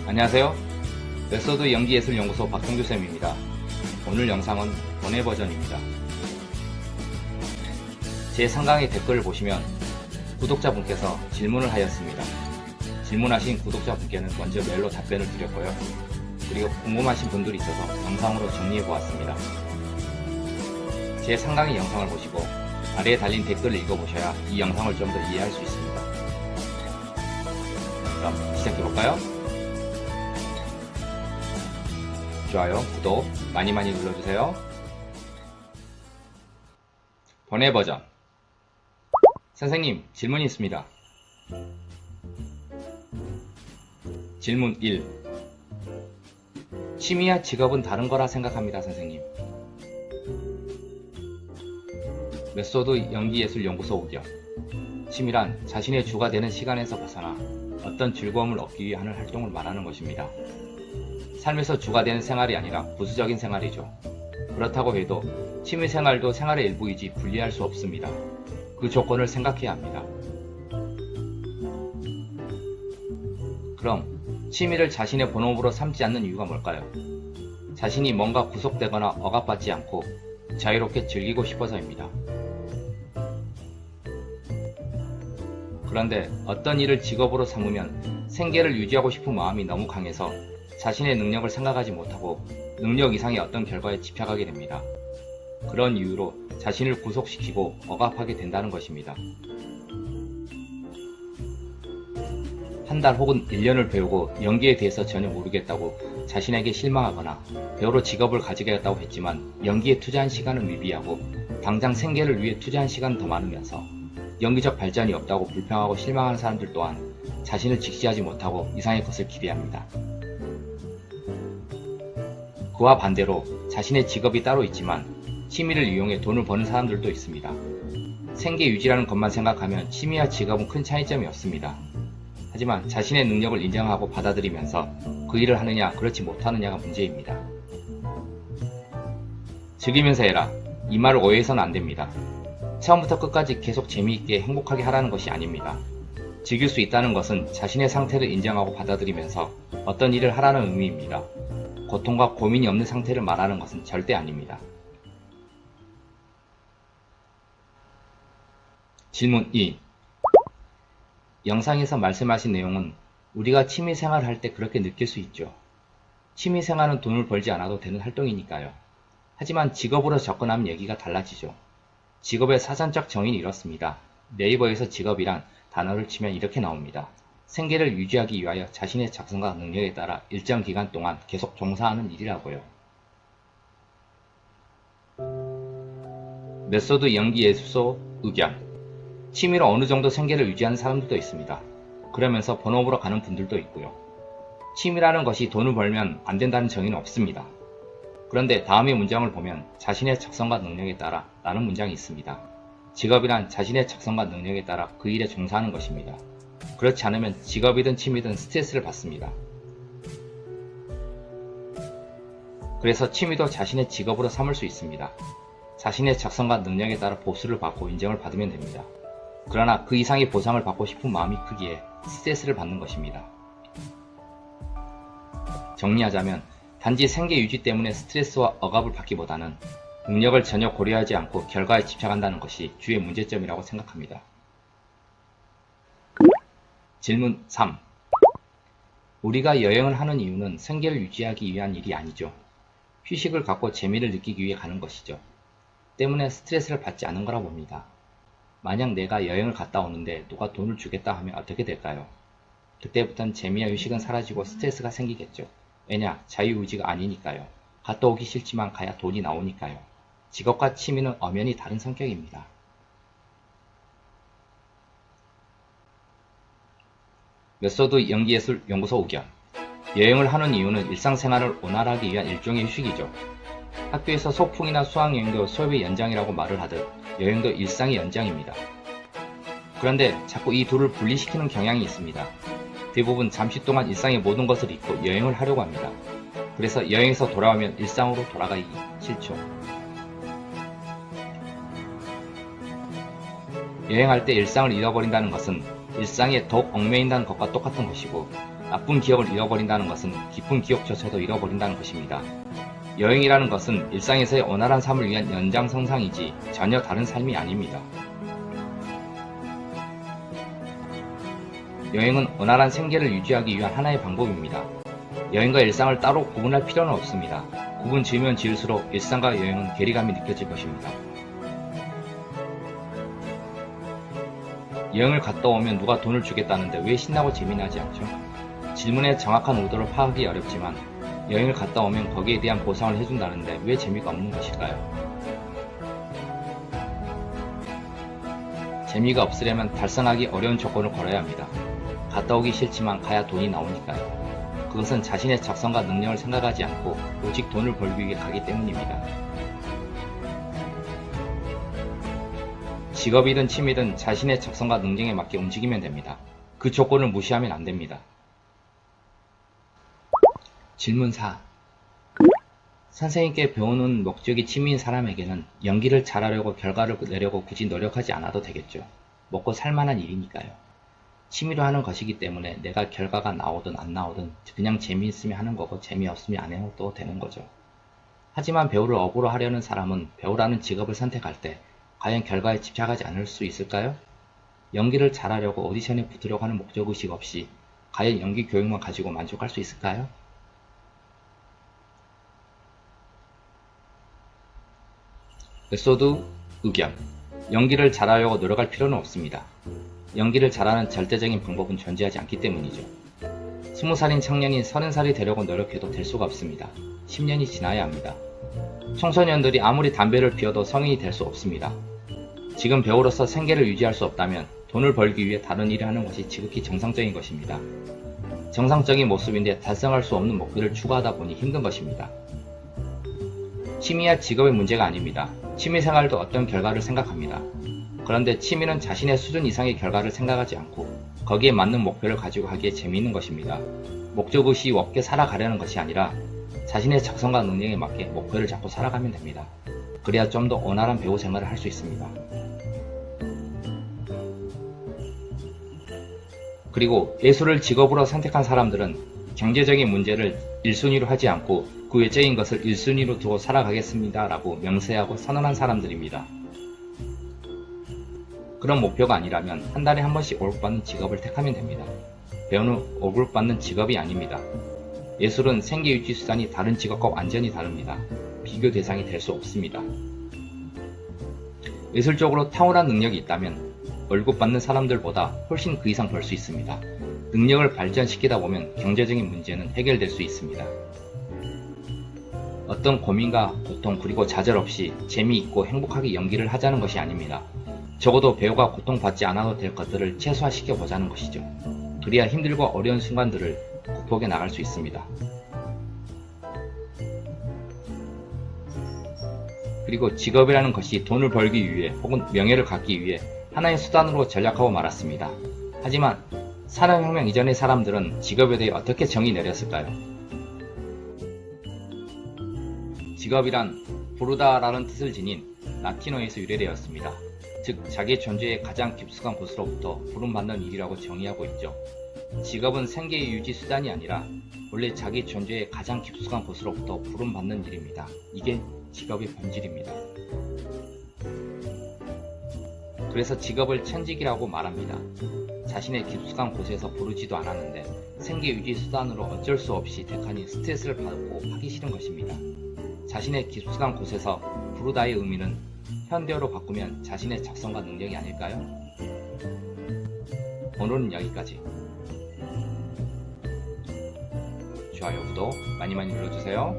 안녕하세요. 메소드 연기예술연구소 박동규쌤입니다. 오늘 영상은 번외 버전입니다. 제 상강의 댓글을 보시면 구독자분께서 질문을 하였습니다. 질문하신 구독자분께는 먼저 메일로 답변을 드렸고요. 그리고 궁금하신 분들이 있어서 영상으로 정리해 보았습니다. 제 상강의 영상을 보시고 아래에 달린 댓글을 읽어보셔야 이 영상을 좀 더 이해할 수 있습니다. 그럼 시작해볼까요? 좋아요, 구독 많이 눌러주세요. 번외 버전. 선생님, 질문이 있습니다. 질문 1. 취미와 직업은 다른 거라 생각합니다, 선생님. 메소드 연기예술연구소 의견. 취미란 자신의 주가 되는 시간에서 벗어나 어떤 즐거움을 얻기 위해 하는 활동을 말하는 것입니다. 삶에서 주가 되는 생활이 아니라 부수적인 생활이죠. 그렇다고 해도 취미생활도 생활의 일부이지 분리할 수 없습니다. 그 조건을 생각해야 합니다. 그럼 취미를 자신의 본업으로 삼지 않는 이유가 뭘까요? 자신이 뭔가 구속되거나 억압받지 않고 자유롭게 즐기고 싶어서입니다. 그런데 어떤 일을 직업으로 삼으면 생계를 유지하고 싶은 마음이 너무 강해서 자신의 능력을 생각하지 못하고 능력 이상의 어떤 결과에 집착하게 됩니다. 그런 이유로 자신을 구속시키고 억압하게 된다는 것입니다. 한 달 혹은 1년을 배우고 연기에 대해서 전혀 모르겠다고 자신에게 실망하거나 배우로 직업을 가지겠다고 했지만 연기에 투자한 시간은 미비하고 당장 생계를 위해 투자한 시간은 더 많으면서 연기적 발전이 없다고 불평하고 실망하는 사람들 또한 자신을 직시하지 못하고 이상의 것을 기대합니다. 그와 반대로 자신의 직업이 따로 있지만 취미를 이용해 돈을 버는 사람들도 있습니다. 생계 유지라는 것만 생각하면 취미와 직업은 큰 차이점이 없습니다. 하지만 자신의 능력을 인정하고 받아들이면서 그 일을 하느냐 그렇지 못하느냐가 문제입니다. 즐기면서 해라. 이 말을 오해해서는 안됩니다. 처음부터 끝까지 계속 재미있게 행복하게 하라는 것이 아닙니다. 즐길 수 있다는 것은 자신의 상태를 인정하고 받아들이면서 어떤 일을 하라는 의미입니다. 고통과 고민이 없는 상태를 말하는 것은 절대 아닙니다. 질문 2. 영상에서 말씀하신 내용은 우리가 취미생활을 할 때 그렇게 느낄 수 있죠. 취미생활은 돈을 벌지 않아도 되는 활동이니까요. 하지만 직업으로 접근하면 얘기가 달라지죠. 직업의 사전적 정의는 이렇습니다. 네이버에서 직업이란 단어를 치면 이렇게 나옵니다. 생계를 유지하기 위하여 자신의 작성과 능력에 따라 일정 기간 동안 계속 종사하는 일이라고요. 메소드 연기예술소 의견. 취미로 어느 정도 생계를 유지하는 사람들도 있습니다. 그러면서 본업으로 가는 분들도 있고요. 취미라는 것이 돈을 벌면 안 된다는 정의는 없습니다. 그런데 다음의 문장을 보면 자신의 적성과 능력에 따라 라는 문장이 있습니다. 직업이란 자신의 적성과 능력에 따라 그 일에 종사하는 것입니다. 그렇지 않으면 직업이든 취미든 스트레스를 받습니다. 그래서 취미도 자신의 직업으로 삼을 수 있습니다. 자신의 적성과 능력에 따라 보수를 받고 인정을 받으면 됩니다. 그러나 그 이상의 보상을 받고 싶은 마음이 크기에 스트레스를 받는 것입니다. 정리하자면 단지 생계 유지 때문에 스트레스와 억압을 받기보다는 능력을 전혀 고려하지 않고 결과에 집착한다는 것이 주의 문제점이라고 생각합니다. 질문 3. 우리가 여행을 하는 이유는 생계를 유지하기 위한 일이 아니죠. 휴식을 갖고 재미를 느끼기 위해 가는 것이죠. 때문에 스트레스를 받지 않은 거라 봅니다. 만약 내가 여행을 갔다 오는데 누가 돈을 주겠다 하면 어떻게 될까요? 그때부터는 재미와 휴식은 사라지고 스트레스가 생기겠죠. 왜냐? 자유의지가 아니니까요. 갔다 오기 싫지만 가야 돈이 나오니까요. 직업과 취미는 엄연히 다른 성격입니다. 메소드 연기예술연구소 의견. 여행을 하는 이유는 일상생활을 원활하게 위한 일종의 휴식이죠. 학교에서 소풍이나 수학여행도 수업의 연장이라고 말을 하듯 여행도 일상의 연장입니다. 그런데 자꾸 이 둘을 분리시키는 경향이 있습니다. 대부분 잠시 동안 일상의 모든 것을 잊고 여행을 하려고 합니다. 그래서 여행에서 돌아오면 일상으로 돌아가기 싫죠. 여행할 때 일상을 잃어버린다는 것은 일상에 더욱 얽매인다는 것과 똑같은 것이고, 나쁜 기억을 잃어버린다는 것은 기쁜 기억조차도 잃어버린다는 것입니다. 여행이라는 것은 일상에서의 원활한 삶을 위한 연장선상이지 전혀 다른 삶이 아닙니다. 여행은 원활한 생계를 유지하기 위한 하나의 방법입니다. 여행과 일상을 따로 구분할 필요는 없습니다. 구분 지으면 지을수록 일상과 여행은 괴리감이 느껴질 것입니다. 여행을 갔다 오면 누가 돈을 주겠다는데 왜 신나고 재미나지 않죠? 질문의 정확한 의도를 파악하기 어렵지만 여행을 갔다 오면 거기에 대한 보상을 해준다는데 왜 재미가 없는 것일까요? 재미가 없으려면 달성하기 어려운 조건을 걸어야 합니다. 갔다 오기 싫지만 가야 돈이 나오니까요. 그것은 자신의 적성과 능력을 생각하지 않고 오직 돈을 벌기 위해 가기 때문입니다. 직업이든 취미든 자신의 적성과 능력에 맞게 움직이면 됩니다. 그 조건을 무시하면 안 됩니다. 질문 4. 선생님께 배우는 목적이 취미인 사람에게는 연기를 잘하려고 결과를 내려고 굳이 노력하지 않아도 되겠죠. 먹고 살만한 일이니까요. 취미로 하는 것이기 때문에 내가 결과가 나오든 안 나오든 그냥 재미있으면 하는 거고 재미없으면 안 해도 되는 거죠. 하지만 배우를 업으로 하려는 사람은 배우라는 직업을 선택할 때 과연 결과에 집착하지 않을 수 있을까요? 연기를 잘하려고 오디션에 붙으려고 하는 목적의식 없이 과연 연기 교육만 가지고 만족할 수 있을까요? 에피소드 의견. 연기를 잘하려고 노력할 필요는 없습니다. 연기를 잘하는 절대적인 방법은 존재하지 않기 때문이죠. 20살인 청년이 30살이 되려고 노력해도 될 수가 없습니다. 10년이 지나야 합니다. 청소년들이 아무리 담배를 피워도 성인이 될 수 없습니다. 지금 배우로서 생계를 유지할 수 없다면 돈을 벌기 위해 다른 일을 하는 것이 지극히 정상적인 것입니다. 정상적인 모습인데 달성할 수 없는 목표를 추구하다 보니 힘든 것입니다. 취미야 직업의 문제가 아닙니다. 취미생활도 어떤 결과를 생각합니다. 그런데 취미는 자신의 수준 이상의 결과를 생각하지 않고 거기에 맞는 목표를 가지고 하기에 재미있는 것입니다. 목적의식이 없게 살아가려는 것이 아니라 자신의 적성과 능력에 맞게 목표를 잡고 살아가면 됩니다. 그래야 좀 더 원활한 배우 생활을 할 수 있습니다. 그리고 예술을 직업으로 선택한 사람들은 경제적인 문제를 1순위로 하지 않고 그 외적인 것을 1순위로 두고 살아가겠습니다 라고 명세하고 선언한 사람들입니다. 그런 목표가 아니라면 한 달에 한 번씩 월급받는 직업을 택하면 됩니다. 배우는 월급받는 직업이 아닙니다. 예술은 생계유지 수단이 다른 직업과 완전히 다릅니다. 비교 대상이 될 수 없습니다. 예술적으로 탁월한 능력이 있다면 월급 받는 사람들보다 훨씬 그 이상 벌 수 있습니다. 능력을 발전시키다 보면 경제적인 문제는 해결될 수 있습니다. 어떤 고민과 고통 그리고 좌절 없이 재미있고 행복하게 연기를 하자는 것이 아닙니다. 적어도 배우가 고통받지 않아도 될 것들을 최소화시켜 보자는 것이죠. 그래야 힘들고 어려운 순간들을 극복해 나갈 수 있습니다. 그리고 직업이라는 것이 돈을 벌기 위해 혹은 명예를 갖기 위해 하나의 수단으로 전락하고 말았습니다. 하지만 산업혁명 이전의 사람들은 직업에 대해 어떻게 정의 내렸을까요? 직업이란 부르다라는 뜻을 지닌 라틴어에서 유래되었습니다. 즉 자기 존재의 가장 깊숙한 곳으로부터 부름받는 일이라고 정의하고 있죠. 직업은 생계의 유지 수단이 아니라 원래 자기 존재의 가장 깊숙한 곳으로부터 부름받는 일입니다. 이게 직업의 본질입니다. 그래서 직업을 천직이라고 말합니다. 자신의 깊숙한 곳에서 부르지도 않았는데 생계 유지 수단으로 어쩔 수 없이 택하니 스트레스를 받고 하기 싫은 것입니다. 자신의 깊숙한 곳에서 부르다의 의미는 현대어로 바꾸면 자신의 적성과 능력이 아닐까요? 오늘은 여기까지. 좋아요, 구독 많이 눌러주세요.